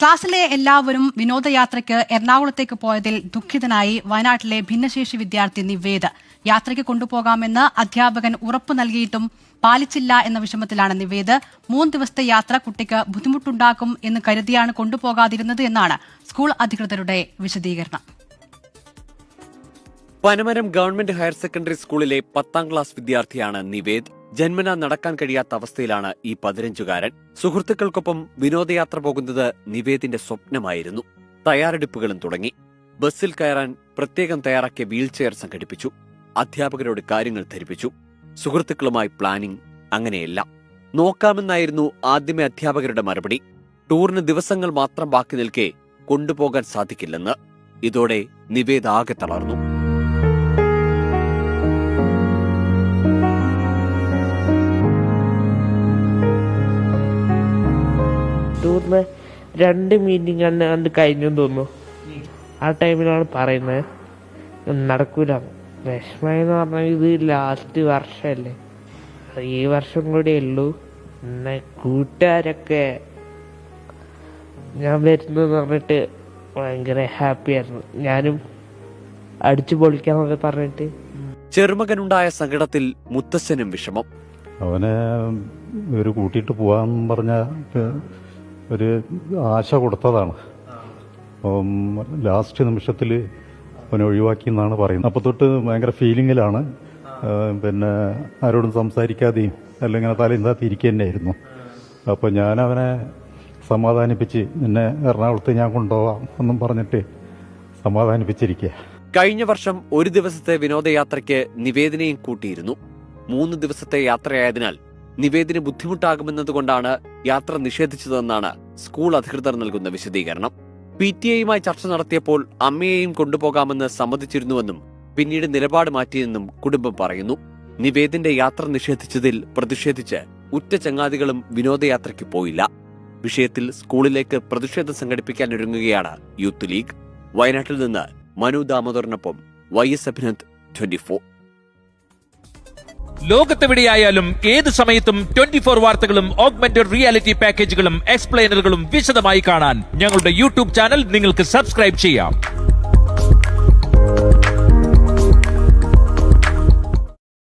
ക്ലാസ്സിലെ എല്ലാവരും വിനോദയാത്രയ്ക്ക് എറണാകുളത്തേക്ക് പോയതിൽ ദുഃഖിതനായി വയനാട്ടിലെ ഭിന്നശേഷി വിദ്യാർത്ഥി നിവേദ്. യാത്രയ്ക്ക് കൊണ്ടുപോകാമെന്ന് അധ്യാപകൻ ഉറപ്പു നൽകിയിട്ടും പാലിച്ചില്ല എന്ന വിഷമത്തിലാണ് നിവേദ്. 3 ദിവസത്തെ യാത്ര കുട്ടിക്ക് ബുദ്ധിമുട്ടുണ്ടാക്കും എന്ന് കരുതിയാണ് കൊണ്ടുപോകാതിരുന്നത് എന്നാണ് സ്കൂൾ അധികൃതരുടെ വിശദീകരണം. പനമരം ഗവൺമെന്റ് ഹയർ സെക്കൻഡറി സ്കൂളിലെ 10ാം ക്ലാസ് വിദ്യാർത്ഥിയാണ് നിവേദ്. ജന്മന നടക്കാൻ കഴിയാത്ത അവസ്ഥയിലാണ് ഈ 15-കാരൻ. സുഹൃത്തുക്കൾക്കൊപ്പം വിനോദയാത്ര പോകുന്നത് നിവേദിന്റെ സ്വപ്നമായിരുന്നു. തയ്യാറെടുപ്പുകളും തുടങ്ങി. ബസ്സിൽ കയറാൻ പ്രത്യേകം തയ്യാറാക്കിയ വീൽചെയർ സംഘടിപ്പിച്ചു. അധ്യാപകരോട് കാര്യങ്ങൾ ധരിപ്പിച്ചു. സുഹൃത്തുക്കളുമായി പ്ലാനിംഗ്. അങ്ങനെയെല്ലാം നോക്കാമെന്നായിരുന്നു ആദ്യമേ അധ്യാപകരുടെ മറുപടി. ടൂറിന് ദിവസങ്ങൾ മാത്രം ബാക്കി നിൽക്കെ കൊണ്ടുപോകാൻ സാധിക്കില്ലെന്ന്. ഇതോടെ നിവേദ് ആകെ തളർന്നു. ടൂറിന് 2 മീറ്റിംഗ് കണ്ട് കഴിഞ്ഞു തോന്നുന്നു. ആ ടൈമിലാണ് പറയുന്നത് നടക്കൂല. വിഷമെന്ന് പറഞ്ഞാൽ ഇത് ലാസ്റ്റ് വർഷമല്ലേ, ഈ വർഷം കൂടെ ഉള്ളൂ. പിന്നെ കൂട്ടുകാരൊക്കെ ഞാൻ വരുന്നെന്ന് പറഞ്ഞിട്ട് ഭയങ്കര ഹാപ്പിയായിരുന്നു. ഞാനും അടിച്ചു പൊളിക്കാന്നൊക്കെ പറഞ്ഞിട്ട്. ചെറുമകനുണ്ടായ സങ്കടത്തിൽ മുത്തശ്ശനും വിഷമം. അവനെ ഒരു കൂട്ടിയിട്ട് പോവാന്ന് പറഞ്ഞ ഒരു ആശ കൊടുത്തതാണ്. ലാസ്റ്റ് നിമിഷത്തിൽ അവനെ ഒഴിവാക്കി എന്നാണ് പറയുന്നത്. അപ്പോൾ തൊട്ട് ഭയങ്കര ഫീലിങ്ങിലാണ്. പിന്നെ ആരോടും സംസാരിക്കാതെയും അല്ലെങ്കിൽ തലയിന്താത്തി ഇരിക്കുക തന്നെയായിരുന്നു. അപ്പോൾ ഞാൻ അവനെ സമാധാനിപ്പിച്ച് നിന്നെ എറണാകുളത്ത് ഞാൻ കൊണ്ടുപോകാം എന്നും പറഞ്ഞിട്ട് സമാധാനിപ്പിച്ചിരിക്കുക. കഴിഞ്ഞ വർഷം 1 ദിവസത്തെ വിനോദയാത്രയ്ക്ക് നിവേദിനെയും കൂട്ടിയിരുന്നു. 3 ദിവസത്തെ യാത്രയായതിനാൽ നിവേദിന് ബുദ്ധിമുട്ടാകുമെന്നതുകൊണ്ടാണ് യാത്ര നിഷേധിച്ചതെന്നാണ് സ്കൂൾ അധികൃതർ നൽകുന്ന വിശദീകരണം. PTA-യുമായി ചർച്ച നടത്തിയപ്പോൾ അമ്മയെയും കൊണ്ടുപോകാമെന്ന് സമ്മതിച്ചിരുന്നുവെന്നും പിന്നീട് നിലപാട് മാറ്റിയെന്നും കുടുംബം പറയുന്നു. നിവേദിന്റെ യാത്ര നിഷേധിച്ചതിൽ പ്രതിഷേധിച്ച് ഉറ്റ ചങ്ങാതികളും വിനോദയാത്രയ്ക്ക് പോയില്ല. വിഷയത്തിൽ സ്കൂളിലേക്ക് പ്രതിഷേധം സംഘടിപ്പിക്കാനൊരുങ്ങുകയാണ് യൂത്ത് ലീഗ്. വയനാട്ടിൽ നിന്ന് മനു ദാമോദറിനൊപ്പം YS അഭിനന്ദ്, 24. ലോകത്തെവിടെയായാലും ഏത് സമയത്തും 24 വാർത്തകളും ഓഗ്മെന്റഡ് റിയാലിറ്റി പാക്കേജുകളും എക്സ്പ്ലെയിനറുകളും വിശദമായി കാണാൻ ഞങ്ങളുടെ യൂട്യൂബ് ചാനൽ നിങ്ങൾക്ക് സബ്സ്ക്രൈബ് ചെയ്യാം.